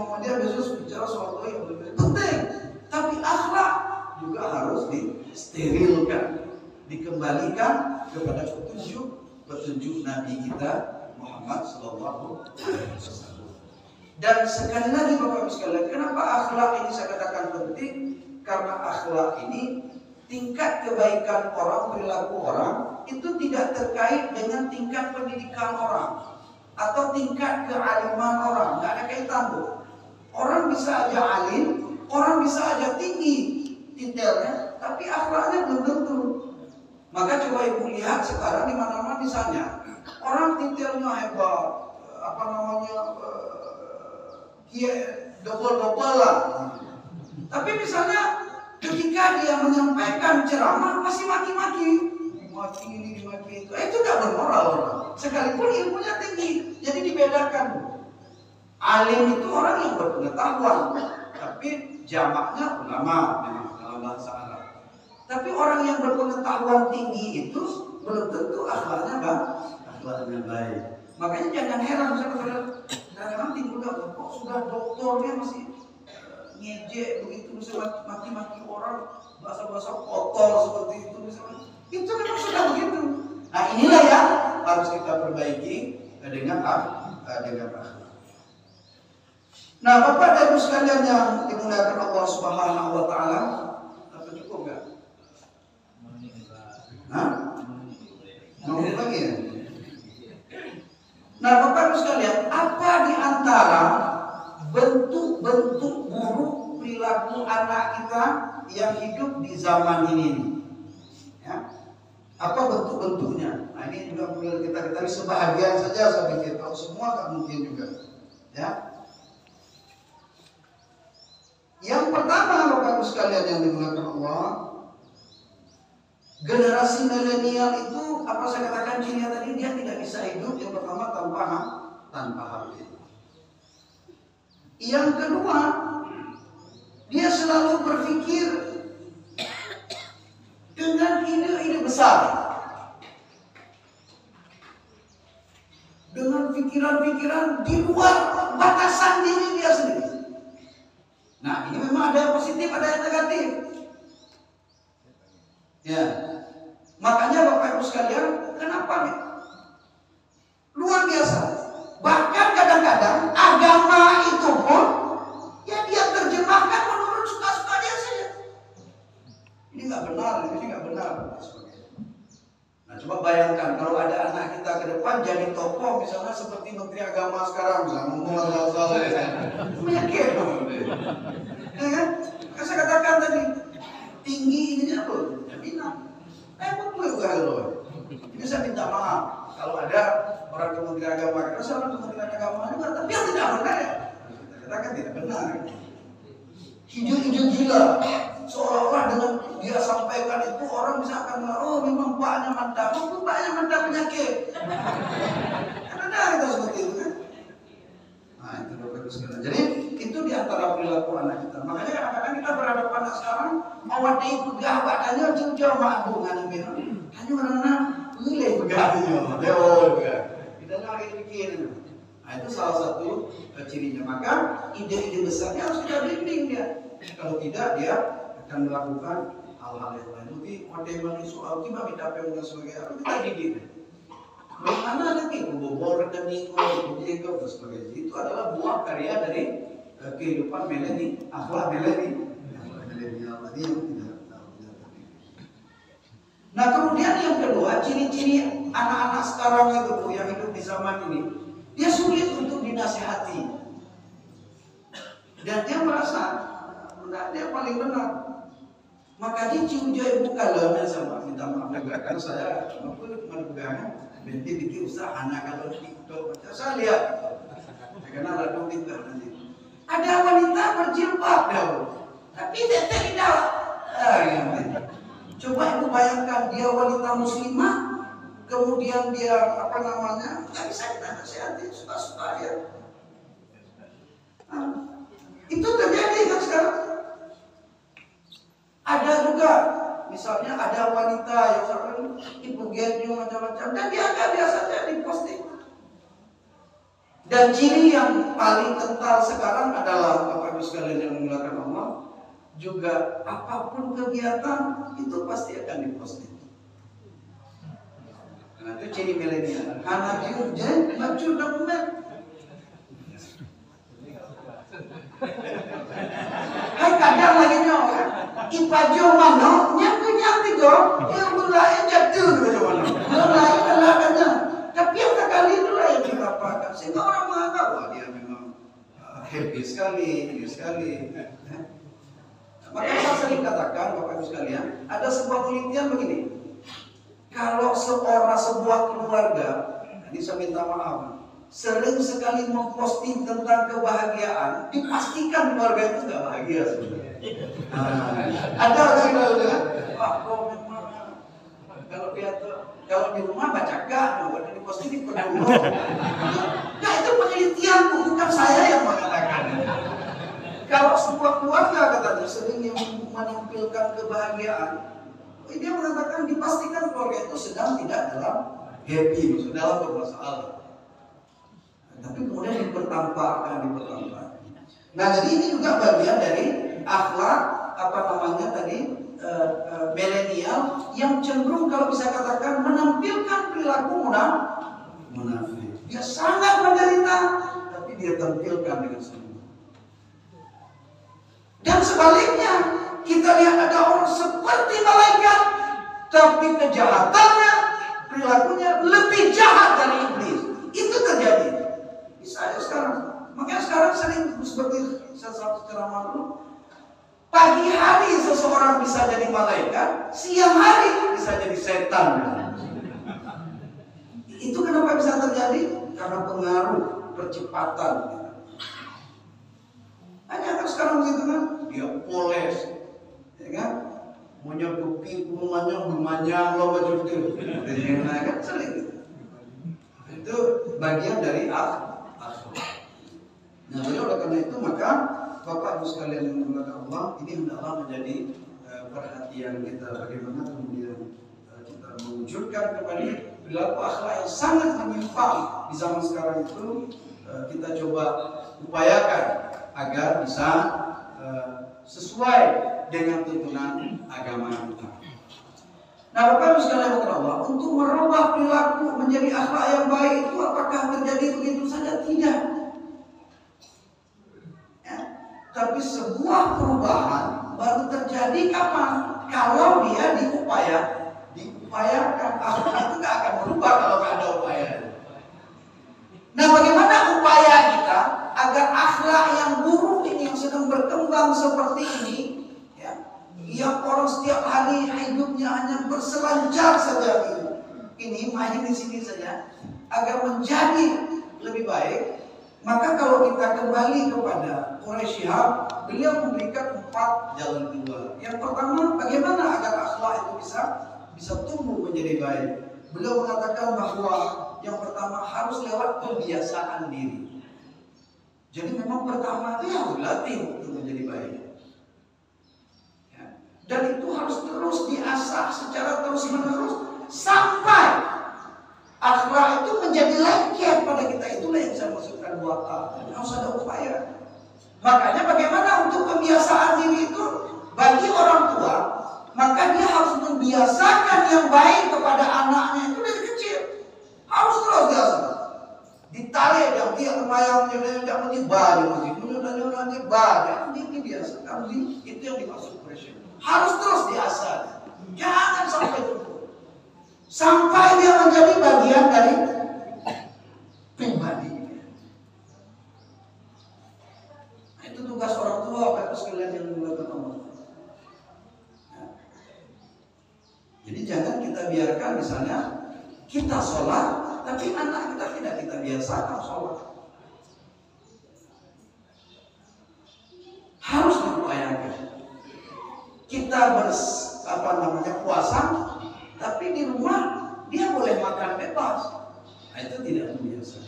Muhammadiyah besok bicara soal yang lebih penting, tapi akhlak juga harus disterilkan, dikembalikan kepada petunjuk Nabi kita Muhammad Sallallahu Alaihi Wasallam. Dan sekali lagi Bapak Ibu sekalian, kenapa akhlak ini saya katakan penting? Karena akhlak ini tingkat kebaikan orang, perilaku orang itu tidak terkait dengan tingkat pendidikan orang atau tingkat kealiman orang, nggak ada kaitan tuh. Orang bisa aja alim, orang bisa aja tinggi titelnya, tapi akhlaknya belum tentu. Maka coba ibu lihat sekarang di mana-mana misalnya orang titelnya hebat, apa namanya, double lah. Tapi misalnya ketika dia menyampaikan ceramah masih maki-maki, dimaki ini, dimaki itu tidak bermoral orang. Sekalipun ilmunya tinggi, jadi dibedakan. Alim itu orang yang berpengetahuan, tapi jamaknya ulama memang dalam bahasa Arab. Tapi orang yang berpengetahuan tinggi itu belum tentu akhlaknya baik. Makanya jangan heran kadang-kadang timbul kok sudah doktornya masih ngejek begitu, misalnya maki-maki orang, bahasa-bahasa kotor seperti itu misalnya. Itu memang sudah begitu. Nah inilah yang harus kita perbaiki dengan akhlak. Nah Bapak dan Ibu sekalian yang dimuliakan Allah Subhanahu Wa Taala, apa cukup nggak? Mau lagi ya? Nah Bapak Ibu sekalian, apa di antara bentuk-bentuk buruk perilaku anak kita yang hidup di zaman ini? Ya. Apa bentuk-bentuknya? Nah ini juga perlu kita ketahui sebahagian saja, saya pikir kalau semua tak mungkin juga. Ya. Yang pertama Bapak Ibu sekalian yang dimuliakan Allah, generasi milenial itu apa saya katakan cirinya tadi, dia tidak bisa hidup yang pertama tanpa HP. Yang kedua, dia selalu berpikir dengan ide-ide besar, dengan pikiran-pikiran di luar batasan diri dia sendiri. Nah ini memang ada yang positif, ada yang negatif. Ya, makanya Bapak Ibu sekalian, kenapa nih? Luar biasa. Bahkan kadang-kadang agama itu pun ya dia terjemahkan menurut suka-suka dia saja. Ini nggak benar, ini nggak benar. Nah coba bayangkan kalau ada anak kita ke depan jadi tokoh misalnya seperti Menteri Agama sekarang, misalnya ngomong asal-asal, menyakit. Ya kan? Saya katakan tadi tinggi ininya loh, bina. Betul juga loh. Ini saya minta maaf kalau ada orang Kementerian Agama, karena saya orang Kementerian Agama juga, tapi yang tidak benar ya. Kita katakan tidak benar. Ide-ide gila, seolah-olah dengan dia sampaikan itu orang bisa akan bilang, oh memang paknya mantap, oh paknya mantap penyakit. Karena itu seperti itu kan. Nah itu Bapak sekalian. Jadi itu diantara perilaku anak kita. Makanya kadang-kadang kita berhadapan sekarang mau ada pegah badannya jauh-jauh mabuk kan bilang. Hanya mana boleh pegahnya, pegah. Kita lagi pikir. Nah itu salah satu cirinya. Maka ide-ide besarnya harus kita bimbing dia. Kalau tidak dia akan melakukan hal-hal yang lain. Nanti model soal tiba kita pengen sebagai apa kita didik. Bagaimana lagi membobol rekening, menjaga dan sebagainya. Itu adalah buah karya dari kehidupan milenial, akhlak milenial tadi yang tidak terdidik. Nah kemudian yang kedua, ciri-ciri anak-anak sekarang itu yang hidup di zaman ini, dia sulit untuk dinasihati dan dia merasa dia paling benar. Maka dia cium jauh buka lemah sama minta maaf karena saya mampu menegakkan. Binti bikin usaha anak kalau TikTok, saya lihat, karena ada TikTok nanti. Ada wanita berjilbab, tapi tidak tidak. Coba ibu bayangkan dia wanita muslimah, kemudian dia apa namanya? Nggak bisa kita nasihati, suka-suka dia. Itu terjadi kan sekarang. Ada juga. Misalnya ada wanita yang ibu genjong macam-macam dan dia agak biasa saja di posting. Dan ciri yang paling kental sekarang adalah Bapak Ibu sekalian yang dimuliakan Allah, juga apapun kegiatan itu pasti akan diposting. Nah, itu ciri milenial. Anak jadi maju dokumen. Hai kadang lagi nyawa, ipajo mano nyampe go, yang mulai jatuh gitu mana, mulai kalahnya. Tapi yang sekali itulah yang didapatkan sehingga orang menganggap wah dia memang happy sekali, ini sekali. Maka saya sering katakan Bapak Ibu sekalian, ada sebuah penelitian begini. Kalau sebuah keluarga, ini saya minta maaf, sering sekali memposting tentang kebahagiaan, dipastikan keluarga itu nggak bahagia sebenarnya. Ada orang yang bilang, wah kok memang kalau di rumah baca gak, kalau di posting di peduli. Nah itu penelitian, bukan saya yang mengatakan. Kalau sebuah keluarga katanya sering yang menampilkan kebahagiaan, dia mengatakan dipastikan keluarga itu sedang tidak dalam happy, maksudnya dalam bermasalah. Tapi kemudian dipertampakkan. Nah jadi ini juga bagian dari akhlak milenial yang cenderung kalau bisa katakan menampilkan perilaku munafik. Dia sangat menderita, tapi dia tampilkan dengan senyum. Dan sebaliknya, kita lihat ada orang seperti malaikat, tapi kejahatannya, perilakunya lebih jahat dari iblis. Itu terjadi. Saya sekarang, makanya sekarang sering seperti saya ceramah dulu. Pagi hari seseorang bisa jadi malaikat, siang hari bisa jadi setan. Itu kenapa bisa terjadi? Karena pengaruh percepatan. Hanya kan sekarang begitu kan, dia poles, ya kan? Maunya kupi, memanjang, lo baju itu, kan sering. Itu bagian dari akhlak. Nah, oleh karena itu maka Bapak Ibu sekalian yang dimuliakan Allah, ini hendaklah menjadi perhatian kita bagaimana kemudian kita mewujudkan kembali perilaku akhlak yang sangat menyimpang di zaman sekarang itu. Kita coba upayakan agar bisa sesuai dengan tuntunan agama kita. Nah, Bapak Ibu sekalian yang dimuliakan Allah, untuk merubah perilaku menjadi akhlak yang baik itu apakah terjadi begitu saja? Tidak. Tapi sebuah perubahan baru terjadi kapan? Kalau dia diupayakan. Akhlak itu gak akan berubah kalau gak ada upaya. Nah, bagaimana upaya kita agar akhlak yang buruk ini yang sedang berkembang seperti ini, ya, yang orang setiap hari hidupnya hanya berselancar saja ini main di sini saja, agar menjadi lebih baik. Maka kalau kita kembali kepada Quraisy Shihab, beliau memberikan 4 jalan keluar. Yang pertama, bagaimana agar akhlak itu bisa tumbuh menjadi baik. Beliau mengatakan bahwa yang pertama harus lewat kebiasaan diri. Jadi memang pertama itu harus dilatih untuk menjadi baik. Ya. Dan itu harus terus diasah secara terus-menerus sampai akhlak itu menjadi lengket pada kita. Itulah yang saya maksudkan watak. Harus ada upaya. Makanya bagaimana untuk kebiasaan diri itu bagi orang tua, maka dia harus membiasakan yang baik kepada anaknya itu dari kecil. Harus terus biasa. Ditarik dia kemayang jangan dibalik nanti badan ini biasa. Itu yang dimaksud pressure. Harus terus diasah. Jangan sampai itu. Sampai dia menjadi bagian dari pribadi. Nah, itu tugas orang tua, Bapak sekalian yang dimuliakan Allah. Nah, jadi jangan kita biarkan misalnya kita sholat, tapi anak kita tidak kita biasakan sholat. Harus diupayakan. Kita puasa, tapi di rumah dia boleh makan bebas. Nah, itu tidak biasa.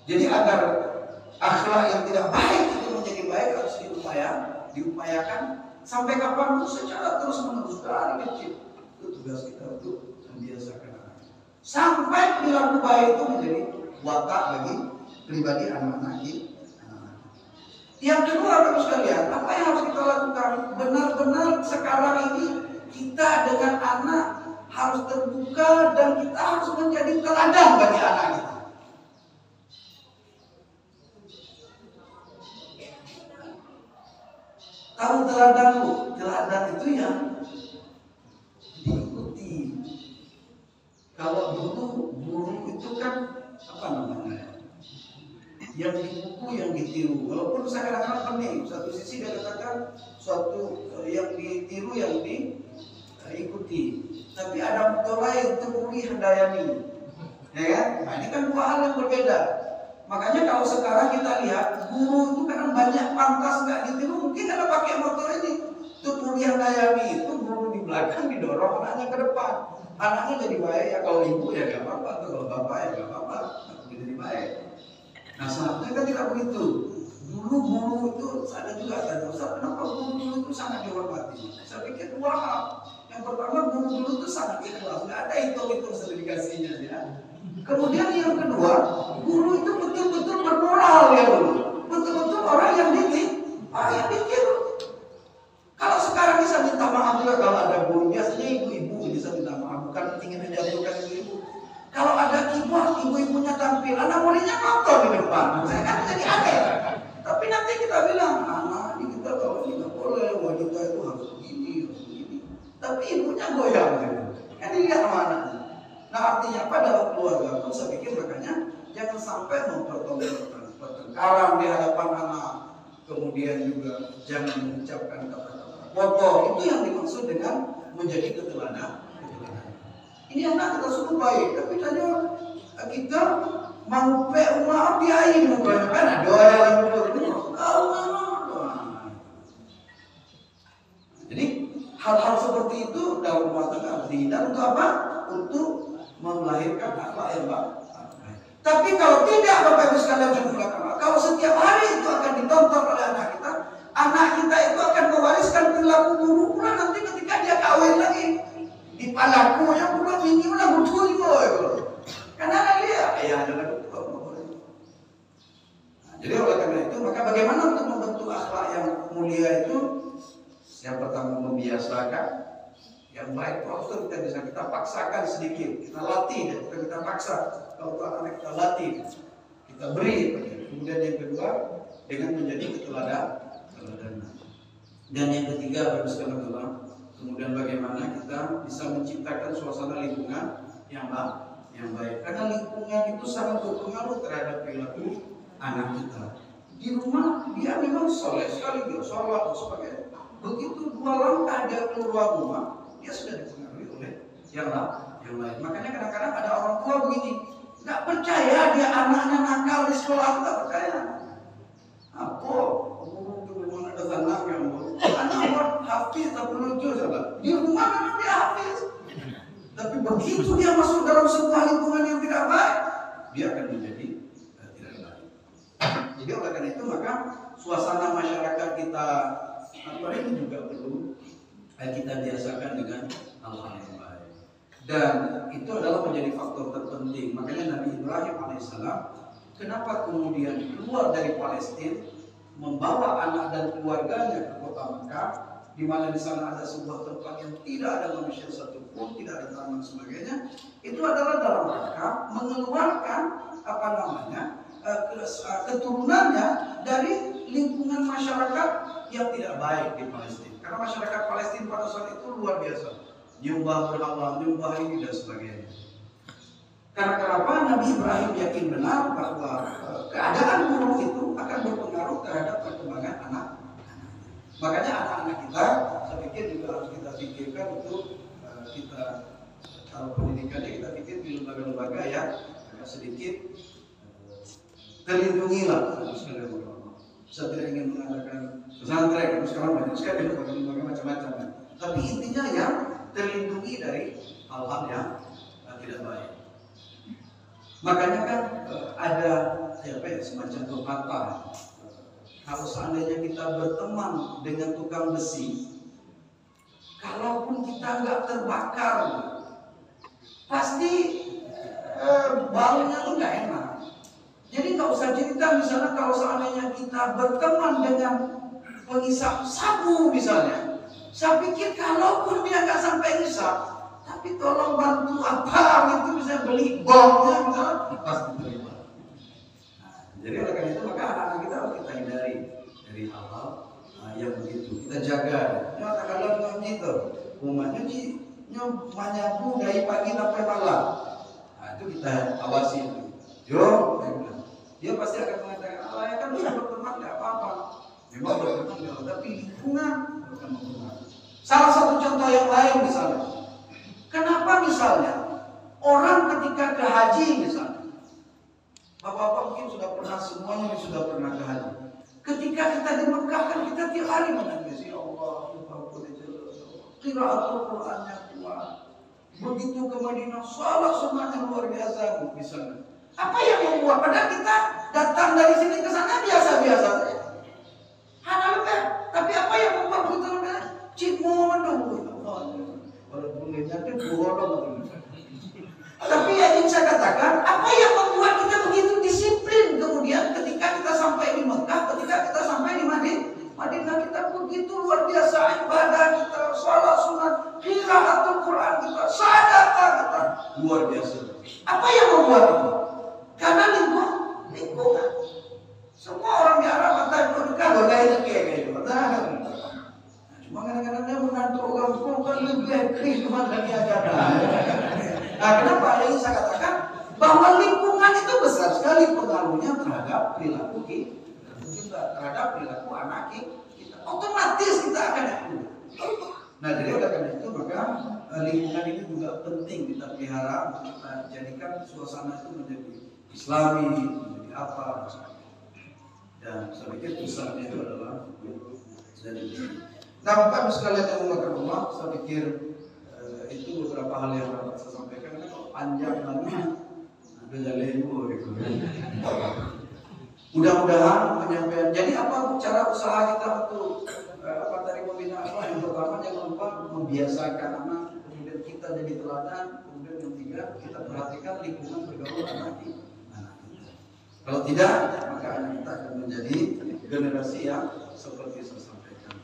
Jadi agar akhlak yang tidak baik itu menjadi baik harus diupayakan sampai kapan pun secara terus menerus dari kecil. Itu tugas kita untuk membiasakan anak. Sampai perilaku baik itu menjadi watak pribadi anak-anak kita. Yang kedua, Bapak sekalian, apa yang harus kita lakukan? Benar-benar sekarang ini kita dengan anak harus terbuka dan kita harus menjadi teladan bagi anak kita. Tahu teladan lu? Teladan itu yang diikuti. Kalau guru itu kan apa namanya? Yang di buku yang ditiru. Walaupun saya kadang-kadang pening. Satu sisi dia katakan suatu yang ditiru yang diikuti. Tapi ada betul lain temui hendayani. Ya kan? Nah, ini kan dua hal yang berbeda. Makanya kalau sekarang kita lihat guru itu kadang banyak pantas nggak ditiru, mungkin karena pakai motor ini. Itu kuliah dayami itu guru di belakang didorong anaknya ke depan. Anaknya jadi baik ya, kalau ibu ya nggak apa-apa, atau kalau bapak ya nggak apa-apa, jadi baik. Nah seharusnya kan tidak begitu. Dulu guru itu ada juga tanya, Ustaz kenapa guru dulu itu sangat dihormati? Saya pikir dua hal. Yang pertama guru dulu itu sangat ikhlas, nggak ada hitung-hitung sertifikasinya ya. Kemudian yang kedua, guru itu betul-betul bermoral ya dulu. Betul-betul orang yang ditiru. Kalau sekarang bisa minta maaf juga kalau ada guru, biasanya ibu-ibu bisa minta maaf, bukan ingin menjatuhkan ibu-ibu. Kalau ada keyboard, ibu-ibunya tampil, anak muridnya nonton di depan, saya kan jadi aneh. Tapi nanti kita bilang, anak ini kita kalau ini nggak boleh, wanita itu harus begini, harus begini. Tapi ibunya goyang, kan dilihat sama anaknya. Nah artinya apa dalam keluarga itu saya pikir makanya jangan sampai mempertontonkan pertengkaran di hadapan anak, kemudian juga jangan mengucapkan kata-kata kotor. Itu yang dimaksud dengan menjadi keteladanan. Ini anak kita suruh baik, tapi tanya kita mau maaf diain mukanya kan ada yang jadi hal-hal seperti itu dalam rumah tangga harus dihindari. Untuk apa? Untuk melahirkan akhlak yang baik. Tapi kalau tidak, Bapak Ibu sekalian jumlah, kalau setiap hari itu akan ditonton oleh anak kita itu akan mewariskan perilaku buruk pula nanti ketika dia kawin lagi. Di palaku yang pula ini udah betul juga. Karena dia ayah adalah betul. Jadi oleh karena itu maka bagaimana untuk membentuk akhlak yang mulia itu? Yang pertama membiasakan yang baik itu harus kita paksakan sedikit, kita latih, kita paksa. Kalau anak kita latih, kita beri. Kemudian yang kedua dengan menjadi keteladanan. Dan yang ketiga baru sekali kemudian bagaimana kita bisa menciptakan suasana lingkungan yang baik. Karena lingkungan itu sangat berpengaruh terhadap perilaku anak kita. Di rumah dia memang soleh sekali, dia sholat dan sebagainya. Begitu 2 langkah dia keluar rumah, dia sudah dipengaruhi oleh yang lain. Makanya kadang-kadang ada orang tua begini, nggak percaya dia anaknya nakal di sekolah, nggak percaya. Apa? Guru itu memang ada tenang yang anak hafiz tapi lucu sahabat. Di rumah memang dia hafiz, tapi begitu dia masuk dalam sebuah lingkungan yang tidak baik, dia akan menjadi tidak baik. Jadi oleh karena itu maka suasana masyarakat kita ini juga perlu kita biasakan dengan hal-hal yang baik. Dan itu adalah menjadi faktor terpenting. Makanya Nabi Ibrahim alaihissalam kenapa kemudian keluar dari Palestina, membawa anak dan keluarganya ke kota Mekah, di mana di sana ada sebuah tempat yang tidak ada manusia satupun, tidak ada taman sebagainya. Itu adalah dalam rangka mengeluarkan keturunannya dari lingkungan masyarakat yang tidak baik di Palestina. Karena masyarakat Palestina pada saat itu luar biasa, nyembah berhala, nyembah ini dan sebagainya. Karena kenapa? Nabi Ibrahim yakin benar bahwa keadaan buruk itu akan berpengaruh terhadap perkembangan anak. Makanya anak-anak kita, saya pikir juga harus kita pikirkan untuk kita kalau pendidikannya kita pikir di lembaga-lembaga yang agak sedikit terlindungi lah. Saya tidak ingin mengadakan pesantren, sekarang banyak sekali lembaga macam-macam. Tapi intinya yang terlindungi dari hal-hal yang tidak baik. Makanya kan ada semacam pepatah. Kalau seandainya kita berteman dengan tukang besi, kalaupun kita nggak terbakar, pasti baunya tuh nggak enak. Jadi nggak usah cerita misalnya kalau seandainya kita berteman dengan pengisap sabu misalnya. Saya pikir kalaupun dia nggak sampai ngisap, tapi tolong bantu apa gitu, misalnya beli bomnya misalnya, pasti terima. Nah, jadi oleh karena itu maka anak-anak kita harus kita hindari dari hal-hal yang begitu. Kita jaga. Ya kadang-kadang ngaji itu, umatnya menyapu dari pagi sampai malam. Nah, itu kita awasi itu. Jo, dia pasti akan mengatakan, Allah ya kan udah berteman nggak apa-apa. Memang berteman nggak, tapi lingkungan bukan berteman. Salah satu contoh yang lain misalnya, kenapa misalnya orang ketika ke haji misalnya, bapak-bapak mungkin sudah pernah, semuanya sudah pernah ke haji. Ketika kita di Mekah kan kita tiap hari menangis, ya Allah, qiraatul Qur'annya kuat. Begitu ke Madinah, salat sunatnya luar biasa misalnya. Apa yang membuat padahal kita datang dari sini ke sana biasa-biasa saja. Hanya lebih, tapi apa yang membuat kita cipmo mendung? Walaupun nggak bohong. Tapi yang ingin saya katakan, apa yang membuat kita begitu disiplin kemudian ketika kita sampai di Mekah, ketika kita sampai di Madinah kita begitu luar biasa ibadah kita, salat sunat, qiraatul Quran kita, sedekah kita luar biasa. Apa yang membuat itu? Karena lingkungan. Semua orang di Arab kata itu kalau gaya kayak gitu. Cuma kadang-kadang dia menantu orang tua kan lebih kehidupan dari agama. Nah, kenapa yang saya katakan bahwa lingkungan itu besar sekali pengaruhnya terhadap perilaku kita, terhadap perilaku anak kita. Otomatis kita akan ikut. Nah, jadi oleh karena itu maka lingkungan ini juga penting kita pelihara, kita jadikan suasana itu menjadi Islami, menjadi apa, dan saya pikir pusatnya itu adalah dari ini. Nah, Bapak sekalian yang mengatakan Allah, saya pikir itu beberapa hal yang dapat saya sampaikan. Karena kalau panjang lagi, ada jalan mudah-mudahan penyampaian. Jadi apa cara usaha kita untuk apa tadi membina apa? Yang pertama jangan lupa membiasakan anak, kemudian kita jadi teladan, kemudian yang ketiga kita perhatikan lingkungan bergaul anak kita. Kalau tidak, maka anak kita akan menjadi generasi yang seperti saya sampaikan.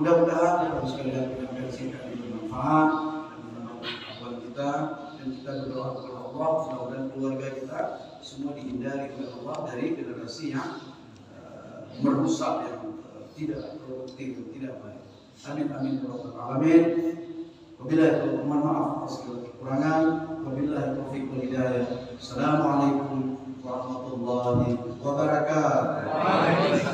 Mudah-mudahan kita sekalian penyampaian singkat ini bermanfaat dan menambah pengetahuan kita, dan kita berdoa kepada Allah mudah-mudahan keluarga kita semua dihindari oleh Allah dari generasi yang merusak, yang tidak produktif, tidak baik. Amin amin ya rabbal alamin. Wabillahi mohon maaf atas segala kekurangan. Wabillahi taufiq wal hidayah. Assalamualaikum warahmatullahi wabarakatuh.